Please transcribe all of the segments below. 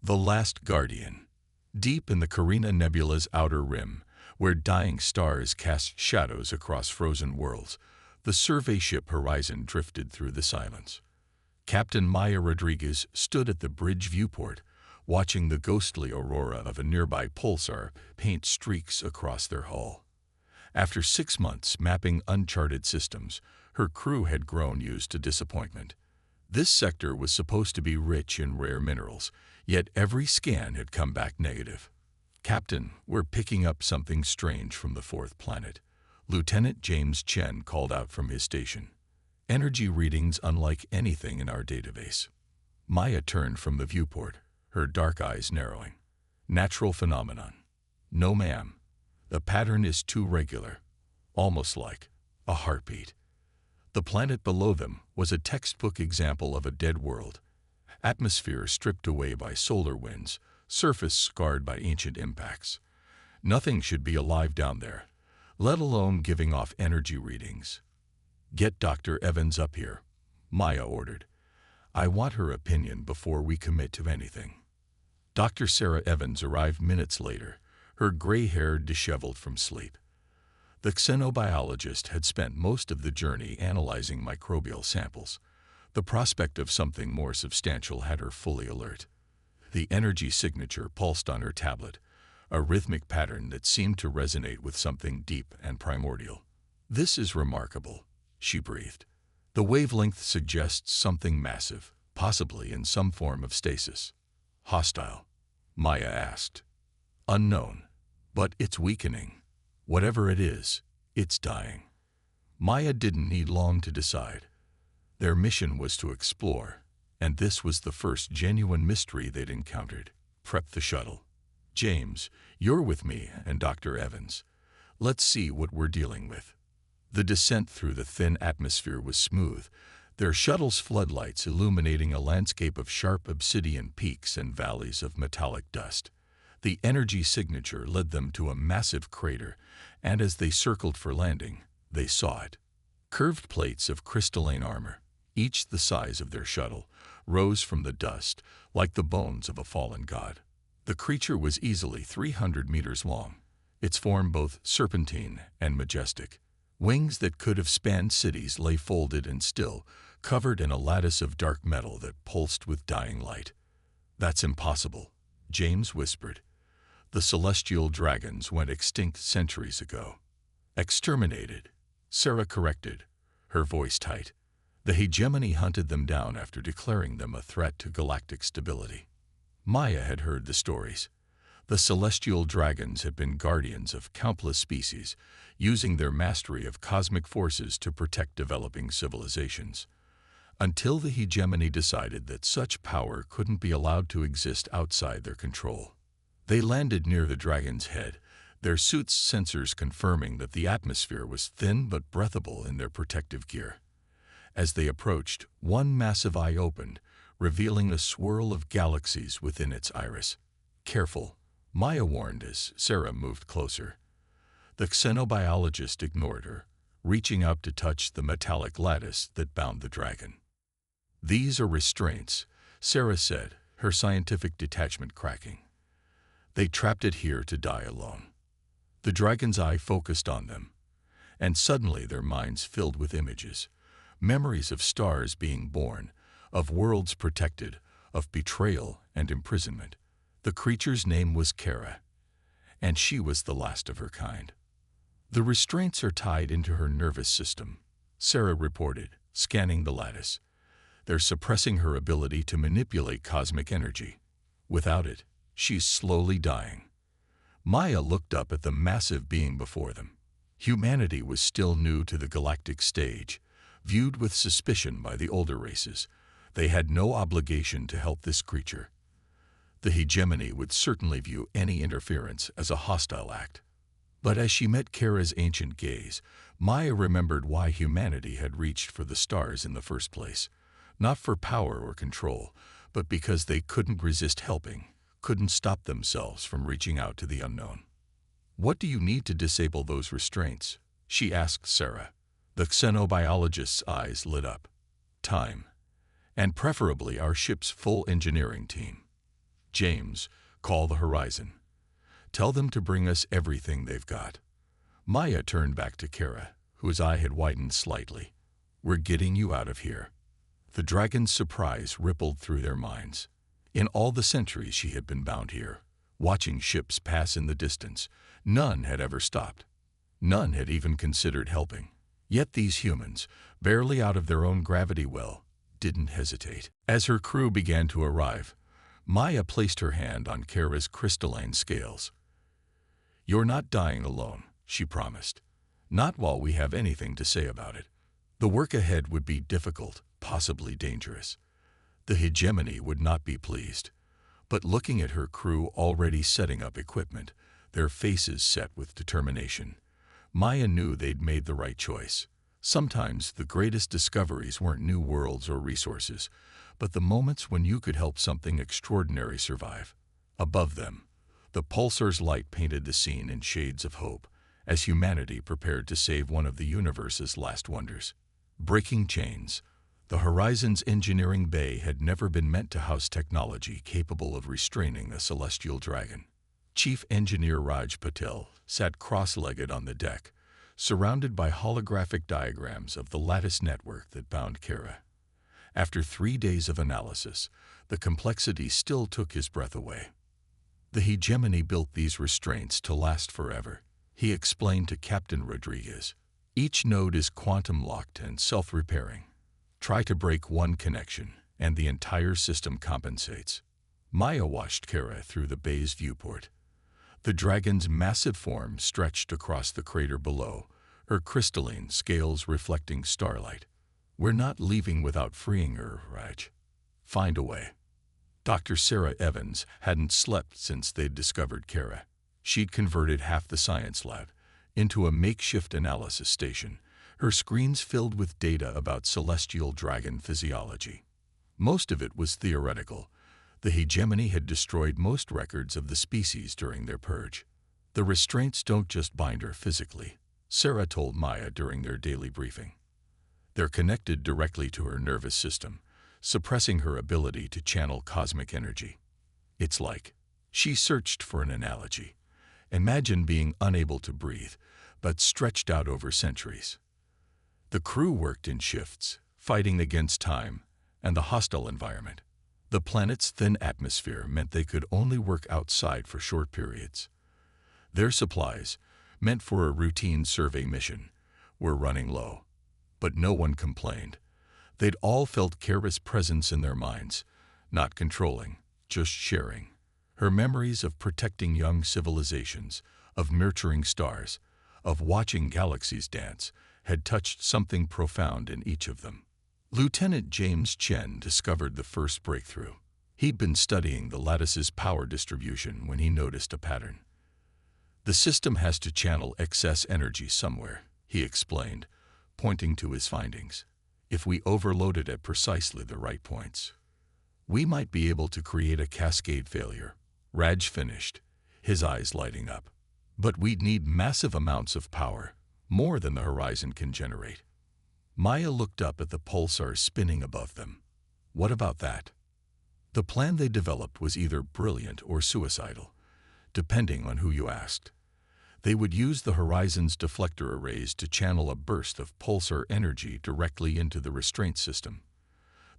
The Last Guardian. Deep in the Carina Nebula's outer rim, where dying stars cast shadows across frozen worlds, the survey ship Horizon drifted through the silence. Captain Maya Rodriguez stood at the bridge viewport, watching the ghostly aurora of a nearby pulsar paint streaks across their hull. After 6 months mapping uncharted systems, her crew had grown used to disappointment. This sector was supposed to be rich in rare minerals, yet every scan had come back negative. "Captain, we're picking up something strange from the fourth planet," Lieutenant James Chen called out from his station. "Energy readings unlike anything in our database." Maya turned from the viewport, her dark eyes narrowing. "Natural phenomenon." "No, ma'am. The pattern is too regular, almost like a heartbeat." The planet below them was a textbook example of a dead world. Atmosphere stripped away by solar winds, surface scarred by ancient impacts. Nothing should be alive down there, let alone giving off energy readings. "Get Dr. Evans up here," Maya ordered. "I want her opinion before we commit to anything." Dr. Sarah Evans arrived minutes later, her gray hair disheveled from sleep. The xenobiologist had spent most of the journey analyzing microbial samples. The prospect of something more substantial had her fully alert. The energy signature pulsed on her tablet, a rhythmic pattern that seemed to resonate with something deep and primordial. "This is remarkable," she breathed. "The wavelength suggests something massive, possibly in some form of stasis." "Hostile?" Maya asked. "Unknown, but it's weakening. Whatever it is, it's dying." Maya didn't need long to decide. Their mission was to explore, and this was the first genuine mystery they'd encountered. "Prep the shuttle. James, you're with me and Dr. Evans. Let's see what we're dealing with." The descent through the thin atmosphere was smooth, their shuttle's floodlights illuminating a landscape of sharp obsidian peaks and valleys of metallic dust. The energy signature led them to a massive crater, and as they circled for landing, they saw it. Curved plates of crystalline armor, each the size of their shuttle, rose from the dust like the bones of a fallen god. The creature was easily 300 meters long, its form both serpentine and majestic. Wings that could have spanned cities lay folded and still, covered in a lattice of dark metal that pulsed with dying light. "That's impossible," James whispered. "The celestial dragons went extinct centuries ago." "Exterminated," Sarah corrected, her voice tight. "The hegemony hunted them down after declaring them a threat to galactic stability." Maya had heard the stories. The celestial dragons had been guardians of countless species, using their mastery of cosmic forces to protect developing civilizations. Until the hegemony decided that such power couldn't be allowed to exist outside their control. They landed near the dragon's head, their suit's sensors confirming that the atmosphere was thin but breathable in their protective gear. As they approached, one massive eye opened, revealing a swirl of galaxies within its iris. "Careful," Maya warned as Sarah moved closer. The xenobiologist ignored her, reaching out to touch the metallic lattice that bound the dragon. "These are restraints," Sarah said, her scientific detachment cracking. "They trapped it here to die alone." The dragon's eye focused on them, and suddenly their minds filled with images, memories of stars being born, of worlds protected, of betrayal and imprisonment. The creature's name was Kara, and she was the last of her kind. "The restraints are tied into her nervous system," Sarah reported, scanning the lattice. "They're suppressing her ability to manipulate cosmic energy. Without it, she's slowly dying." Maya looked up at the massive being before them. Humanity was still new to the galactic stage, viewed with suspicion by the older races. They had no obligation to help this creature. The hegemony would certainly view any interference as a hostile act. But as she met Kara's ancient gaze, Maya remembered why humanity had reached for the stars in the first place. Not for power or control, but because they couldn't resist helping, couldn't stop themselves from reaching out to the unknown. "What do you need to disable those restraints?" she asked Sarah. The xenobiologist's eyes lit up. "Time. And preferably our ship's full engineering team." James, call the Horizon. Tell them to bring us everything they've got. Maya turned back to Kara, whose eye had widened slightly. We're getting you out of here. The dragon's surprise rippled through their minds. In all the centuries she had been bound here, watching ships pass in the distance, none had ever stopped. None had even considered helping. Yet these humans, barely out of their own gravity well, didn't hesitate. As her crew began to arrive, Maya placed her hand on Kara's crystalline scales. You're not dying alone, she promised. Not while we have anything to say about it. The work ahead would be difficult, possibly dangerous. The hegemony would not be pleased. But looking at her crew already setting up equipment, their faces set with determination, Maya knew they'd made the right choice. Sometimes the greatest discoveries weren't new worlds or resources, but the moments when you could help something extraordinary survive. Above them, the pulsar's light painted the scene in shades of hope, as humanity prepared to save one of the universe's last wonders. Breaking chains, the Horizon's engineering bay had never been meant to house technology capable of restraining a celestial dragon. Chief Engineer Raj Patel sat cross-legged on the deck, surrounded by holographic diagrams of the lattice network that bound Kara. After 3 days of analysis, the complexity still took his breath away. The hegemony built these restraints to last forever, he explained to Captain Rodriguez. Each node is quantum-locked and self-repairing. Try to break one connection, and the entire system compensates. Maya watched Kara through the bay's viewport. The dragon's massive form stretched across the crater below, her crystalline scales reflecting starlight. We're not leaving without freeing her, Raj. Find a way. Dr. Sarah Evans hadn't slept since they'd discovered Kara. She'd converted half the science lab into a makeshift analysis station, her screens filled with data about celestial dragon physiology. Most of it was theoretical. The hegemony had destroyed most records of the species during their purge. The restraints don't just bind her physically, Sarah told Maya during their daily briefing. They're connected directly to her nervous system, suppressing her ability to channel cosmic energy. It's like, she searched for an analogy. Imagine being unable to breathe, but stretched out over centuries. The crew worked in shifts, fighting against time and the hostile environment. The planet's thin atmosphere meant they could only work outside for short periods. Their supplies, meant for a routine survey mission, were running low. But no one complained. They'd all felt Kara's presence in their minds, not controlling, just sharing. Her memories of protecting young civilizations, of nurturing stars, of watching galaxies dance, had touched something profound in each of them. Lieutenant James Chen discovered the first breakthrough. He'd been studying the lattice's power distribution when he noticed a pattern. The system has to channel excess energy somewhere, he explained, pointing to his findings. If we overload it at precisely the right points, we might be able to create a cascade failure. Raj finished, his eyes lighting up. But we'd need massive amounts of power, more than the Horizon can generate. Maya looked up at the pulsar spinning above them. What about that? The plan they developed was either brilliant or suicidal, depending on who you asked. They would use the Horizon's deflector arrays to channel a burst of pulsar energy directly into the restraint system.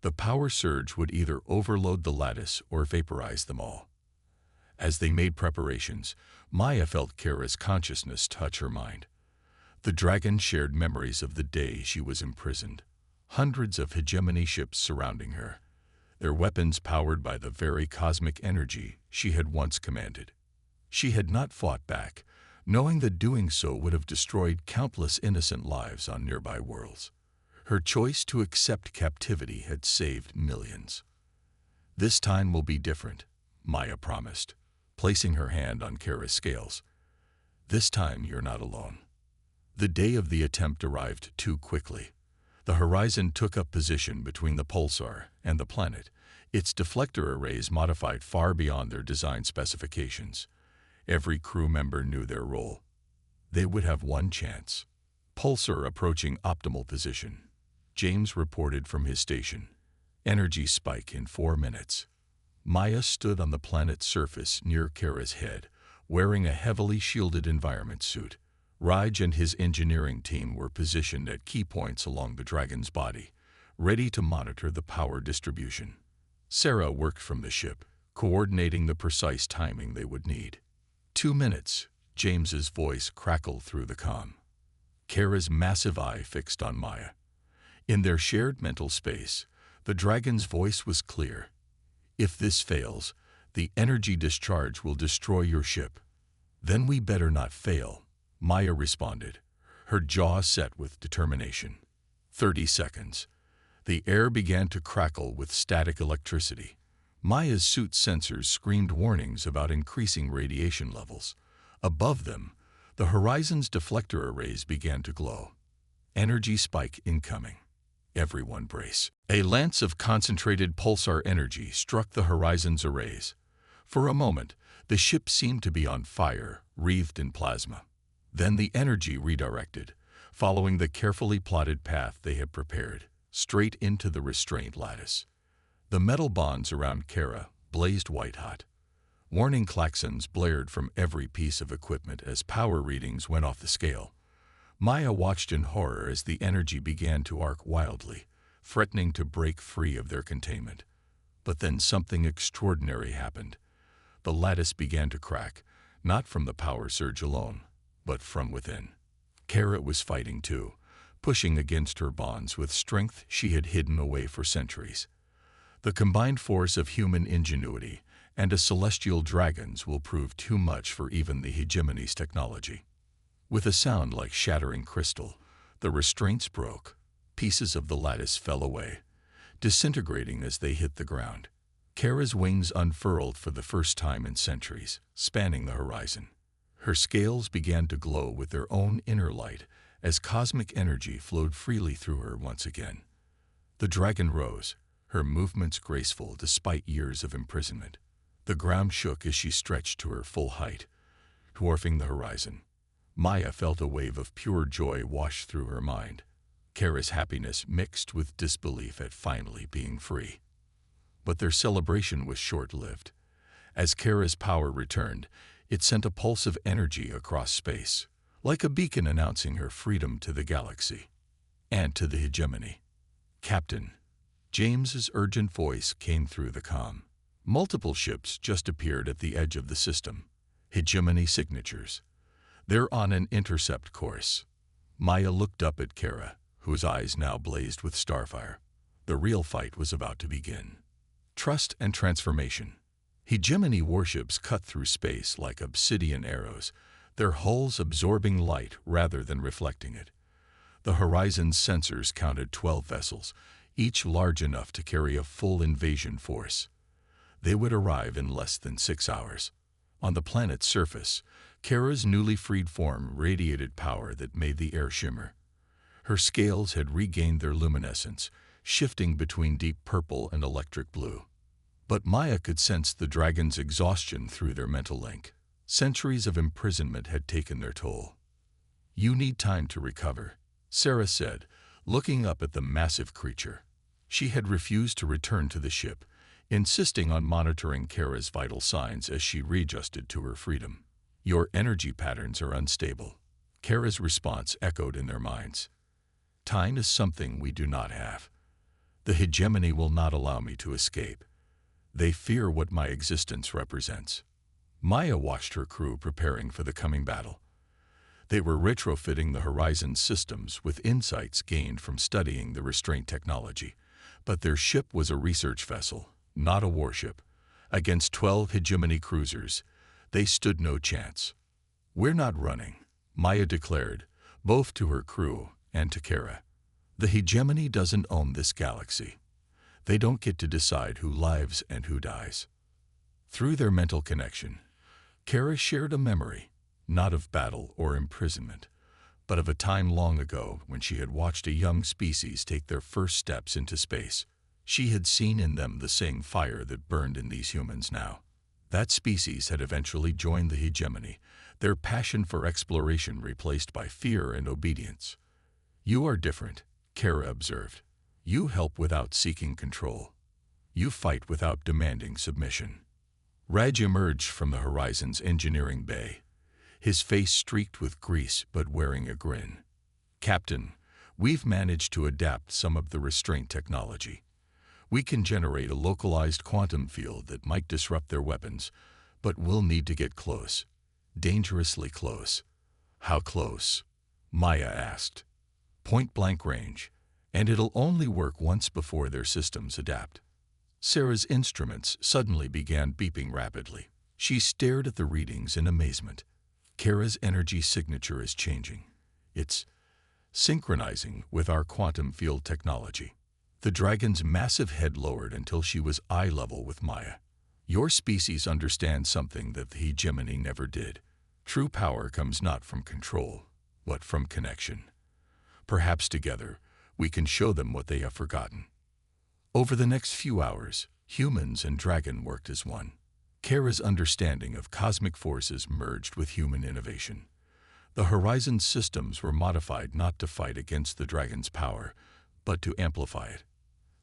The power surge would either overload the lattice or vaporize them all. As they made preparations, Maya felt Kara's consciousness touch her mind. The dragon shared memories of the day she was imprisoned. Hundreds of hegemony ships surrounding her, their weapons powered by the very cosmic energy she had once commanded. She had not fought back, knowing that doing so would have destroyed countless innocent lives on nearby worlds. Her choice to accept captivity had saved millions. This time will be different, Maya promised, placing her hand on Kara's scales. This time you're not alone. The day of the attempt arrived too quickly. The Horizon took up position between the pulsar and the planet, its deflector arrays modified far beyond their design specifications. Every crew member knew their role. They would have one chance. Pulsar approaching optimal position. James reported from his station. Energy spike in 4 minutes. Maya stood on the planet's surface near Kara's head, wearing a heavily shielded environment suit. Raj and his engineering team were positioned at key points along the dragon's body, ready to monitor the power distribution. Sarah worked from the ship, coordinating the precise timing they would need. 2 minutes, James's voice crackled through the comm. Kara's massive eye fixed on Maya. In their shared mental space, the dragon's voice was clear. If this fails, the energy discharge will destroy your ship. Then we better not fail, Maya responded, her jaw set with determination. 30 seconds. The air began to crackle with static electricity. Maya's suit sensors screamed warnings about increasing radiation levels. Above them, the horizon's deflector arrays began to glow. Energy spike incoming. Everyone brace. A lance of concentrated pulsar energy struck the horizon's arrays. For a moment, the ship seemed to be on fire, wreathed in plasma. Then the energy redirected, following the carefully plotted path they had prepared, straight into the restraint lattice. The metal bonds around Kara blazed white-hot. Warning klaxons blared from every piece of equipment as power readings went off the scale. Maya watched in horror as the energy began to arc wildly, threatening to break free of their containment. But then something extraordinary happened. The lattice began to crack, not from the power surge alone, but from within. Kara was fighting too, pushing against her bonds with strength she had hidden away for centuries. The combined force of human ingenuity and a celestial dragon's will prove too much for even the hegemony's technology. With a sound like shattering crystal, the restraints broke. Pieces of the lattice fell away, disintegrating as they hit the ground. Kara's wings unfurled for the first time in centuries, spanning the horizon. Her scales began to glow with their own inner light as cosmic energy flowed freely through her once again. The dragon rose, her movements graceful despite years of imprisonment. The ground shook as she stretched to her full height, dwarfing the horizon. Maya felt a wave of pure joy wash through her mind. Kara's happiness mixed with disbelief at finally being free. But their celebration was short-lived. As Kara's power returned, it sent a pulse of energy across space, like a beacon announcing her freedom to the galaxy and to the hegemony. "Captain," James's urgent voice came through the comm. Multiple ships just appeared at the edge of the system. Hegemony signatures. They're on an intercept course. Maya looked up at Kara, whose eyes now blazed with starfire. The real fight was about to begin. Trust and transformation. Hegemony warships cut through space like obsidian arrows, their hulls absorbing light rather than reflecting it. The horizon's sensors counted 12 vessels, each large enough to carry a full invasion force. They would arrive in less than 6 hours. On the planet's surface, Kara's newly freed form radiated power that made the air shimmer. Her scales had regained their luminescence, shifting between deep purple and electric blue. But Maya could sense the dragon's exhaustion through their mental link. Centuries of imprisonment had taken their toll. "You need time to recover," Sarah said, looking up at the massive creature. She had refused to return to the ship, insisting on monitoring Kara's vital signs as she readjusted to her freedom. "Your energy patterns are unstable." Kara's response echoed in their minds. "Time is something we do not have. The hegemony will not allow me to escape. They fear what my existence represents." Maya watched her crew preparing for the coming battle. They were retrofitting the Horizon systems with insights gained from studying the restraint technology. But their ship was a research vessel, not a warship. Against 12 hegemony cruisers, they stood no chance. "We're not running," Maya declared, both to her crew and to Kara. "The hegemony doesn't own this galaxy. They don't get to decide who lives and who dies." Through their mental connection, Kara shared a memory, not of battle or imprisonment, but of a time long ago when she had watched a young species take their first steps into space. She had seen in them the same fire that burned in these humans now. That species had eventually joined the hegemony, their passion for exploration replaced by fear and obedience. "You are different," Kara observed. "You help without seeking control. You fight without demanding submission. Raj emerged from the horizon's engineering bay, his face streaked with grease but wearing a grin. Captain, we've managed to adapt some of the restraint technology. We can generate a localized quantum field that might disrupt their weapons, but we'll need to get close. Dangerously close. How close? Maya asked. Point-blank range, and it'll only work once before their systems adapt. Sarah's instruments suddenly began beeping rapidly. She stared at the readings in amazement. Kara's energy signature is changing. It's synchronizing with our quantum field technology. The dragon's massive head lowered until she was eye level with Maya. Your species understands something that the hegemony never did. True power comes not from control, but from connection. Perhaps together, we can show them what they have forgotten. Over the next few hours, humans and dragon worked as one. Kara's understanding of cosmic forces merged with human innovation. The Horizon systems were modified not to fight against the dragon's power, but to amplify it.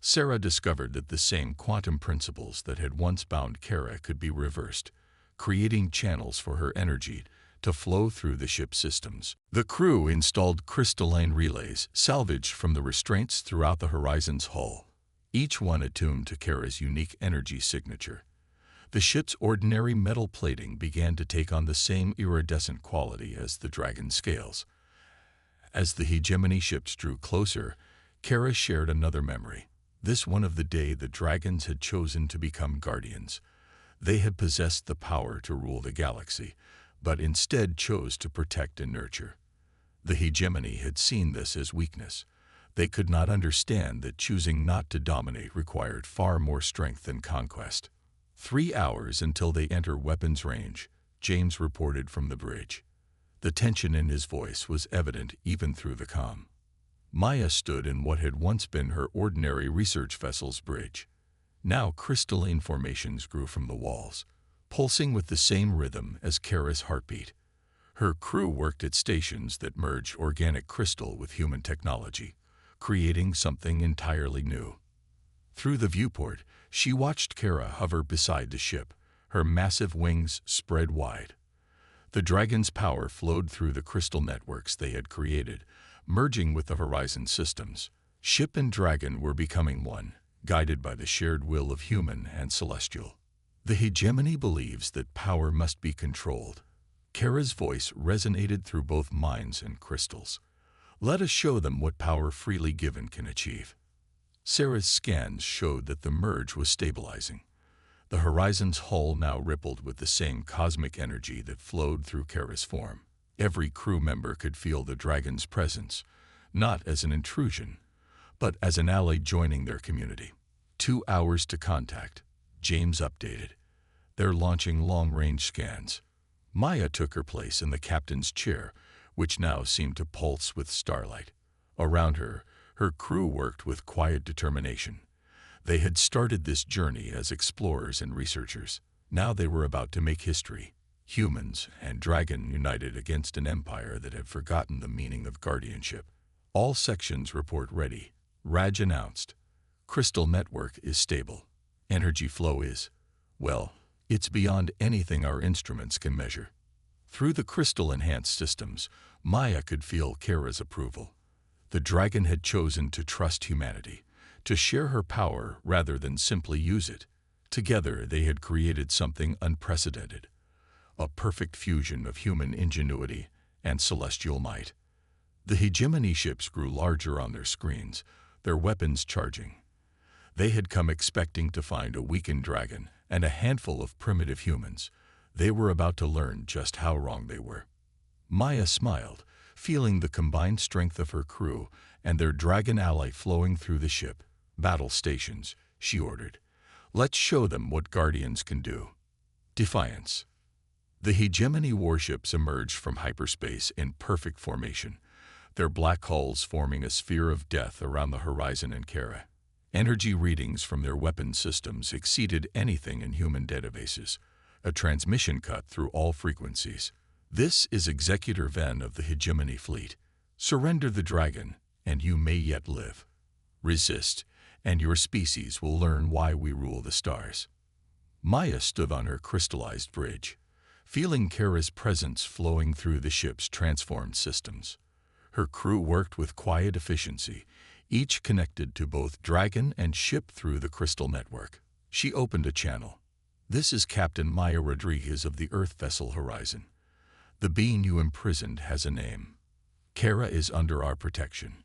Sarah discovered that the same quantum principles that had once bound Kara could be reversed, creating channels for her energy to flow through the ship's systems. The crew installed crystalline relays salvaged from the restraints throughout the Horizon's hull, each one attuned to Kara's unique energy signature. The ship's ordinary metal plating began to take on the same iridescent quality as the dragon's scales. As the hegemony ships drew closer, Kara shared another memory, this one of the day the dragons had chosen to become guardians. They had possessed the power to rule the galaxy, but instead chose to protect and nurture. The hegemony had seen this as weakness. They could not understand that choosing not to dominate required far more strength than conquest. 3 hours until they enter weapons range, James reported from the bridge. The tension in his voice was evident even through the comm. Maya stood in what had once been her ordinary research vessel's bridge. Now crystalline formations grew from the walls, pulsing with the same rhythm as Kara's heartbeat. Her crew worked at stations that merged organic crystal with human technology, creating something entirely new. Through the viewport, she watched Kara hover beside the ship, her massive wings spread wide. The dragon's power flowed through the crystal networks they had created, merging with the Horizon systems. Ship and dragon were becoming one, guided by the shared will of human and celestial. The hegemony believes that power must be controlled. Kara's voice resonated through both minds and crystals. Let us show them what power freely given can achieve. Sarah's scans showed that the merge was stabilizing. The Horizon's hull now rippled with the same cosmic energy that flowed through Kara's form. Every crew member could feel the dragon's presence, not as an intrusion, but as an ally joining their community. 2 hours to contact, James updated. They're launching long-range scans. Maya took her place in the captain's chair, which now seemed to pulse with starlight. Around her, her crew worked with quiet determination. They had started this journey as explorers and researchers. Now they were about to make history. Humans and dragon united against an empire that had forgotten the meaning of guardianship. All sections report ready, Raj announced. Crystal network is stable. Energy flow is, well, it's beyond anything our instruments can measure. Through the crystal-enhanced systems, Maya could feel Kara's approval. The dragon had chosen to trust humanity, to share her power rather than simply use it. Together they had created something unprecedented, a perfect fusion of human ingenuity and celestial might. The hegemony ships grew larger on their screens, their weapons charging. They had come expecting to find a weakened dragon and a handful of primitive humans. They were about to learn just how wrong they were. Maya smiled, feeling the combined strength of her crew and their dragon ally flowing through the ship. Battle stations, she ordered. Let's show them what guardians can do. Defiance. The hegemony warships emerged from hyperspace in perfect formation, their black hulls forming a sphere of death around the Horizon and Kara. Energy readings from their weapon systems exceeded anything in human databases, a transmission cut through all frequencies. This is Executor Ven of the Hegemony Fleet. Surrender the dragon, and you may yet live. Resist, and your species will learn why we rule the stars." Maya stood on her crystallized bridge, feeling Kara's presence flowing through the ship's transformed systems. Her crew worked with quiet efficiency, each connected to both dragon and ship through the crystal network. She opened a channel. "This is Captain Maya Rodriguez of the Earth vessel Horizon. The being you imprisoned has a name. Kara is under our protection.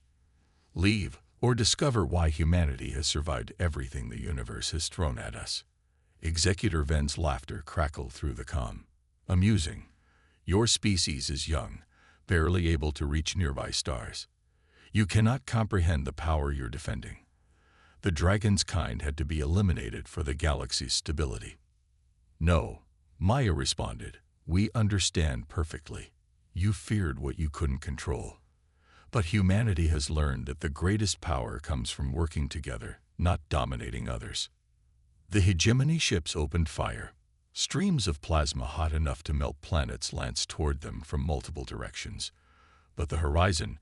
Leave or discover why humanity has survived everything the universe has thrown at us." Executor Ven's laughter crackled through the comm. "Amusing. Your species is young, barely able to reach nearby stars. You cannot comprehend the power you're defending. The dragon's kind had to be eliminated for the galaxy's stability." "No," Maya responded. "We understand perfectly. You feared what you couldn't control. But humanity has learned that the greatest power comes from working together, not dominating others." The hegemony ships opened fire. Streams of plasma hot enough to melt planets lanced toward them from multiple directions. But the Horizon,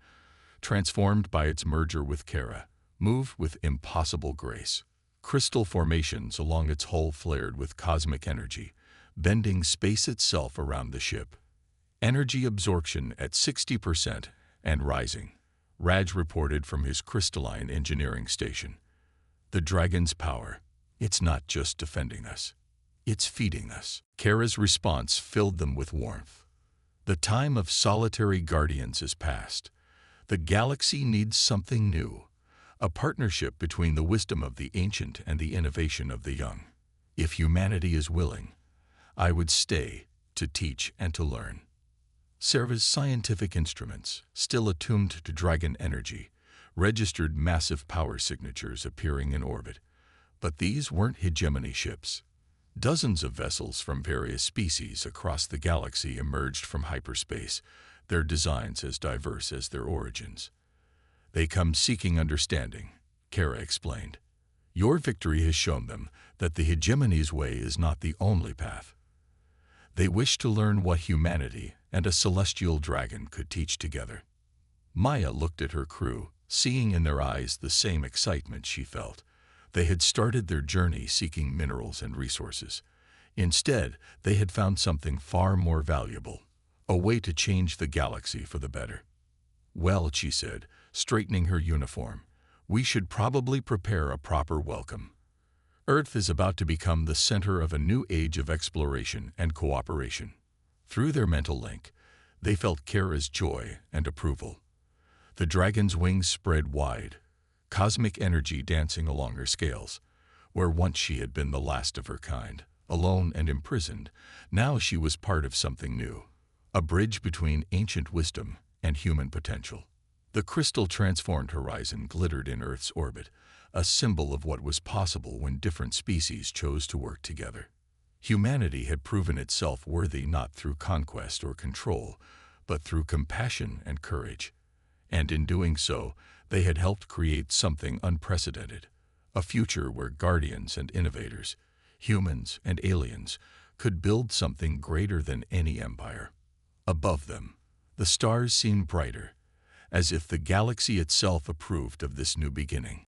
transformed by its merger with Kara, moved with impossible grace. Crystal formations along its hull flared with cosmic energy, bending space itself around the ship. Energy absorption at 60% and rising, Raj reported from his crystalline engineering station. "The dragon's power, it's not just defending us. It's feeding us." Kara's response filled them with warmth. "The time of solitary guardians is past. The galaxy needs something new, a partnership between the wisdom of the ancient and the innovation of the young. If humanity is willing, I would stay to teach and to learn." Serva's scientific instruments, still attuned to dragon energy, registered massive power signatures appearing in orbit. But these weren't hegemony ships. Dozens of vessels from various species across the galaxy emerged from hyperspace, their designs as diverse as their origins. "They come seeking understanding," Kara explained. "Your victory has shown them that the hegemony's way is not the only path. They wish to learn what humanity and a celestial dragon could teach together." Maya looked at her crew, seeing in their eyes the same excitement she felt. They had started their journey seeking minerals and resources. Instead, they had found something far more valuable, a way to change the galaxy for the better. "Well," she said, straightening her uniform, "we should probably prepare a proper welcome. Earth is about to become the center of a new age of exploration and cooperation." Through their mental link, they felt Kara's joy and approval. The dragon's wings spread wide, cosmic energy dancing along her scales. Where once she had been the last of her kind, alone and imprisoned, now she was part of something new, a bridge between ancient wisdom and human potential. The crystal-transformed Horizon glittered in Earth's orbit, a symbol of what was possible when different species chose to work together. Humanity had proven itself worthy not through conquest or control, but through compassion and courage. And in doing so, they had helped create something unprecedented, a future where guardians and innovators, humans and aliens, could build something greater than any empire. Above them, the stars seemed brighter, as if the galaxy itself approved of this new beginning.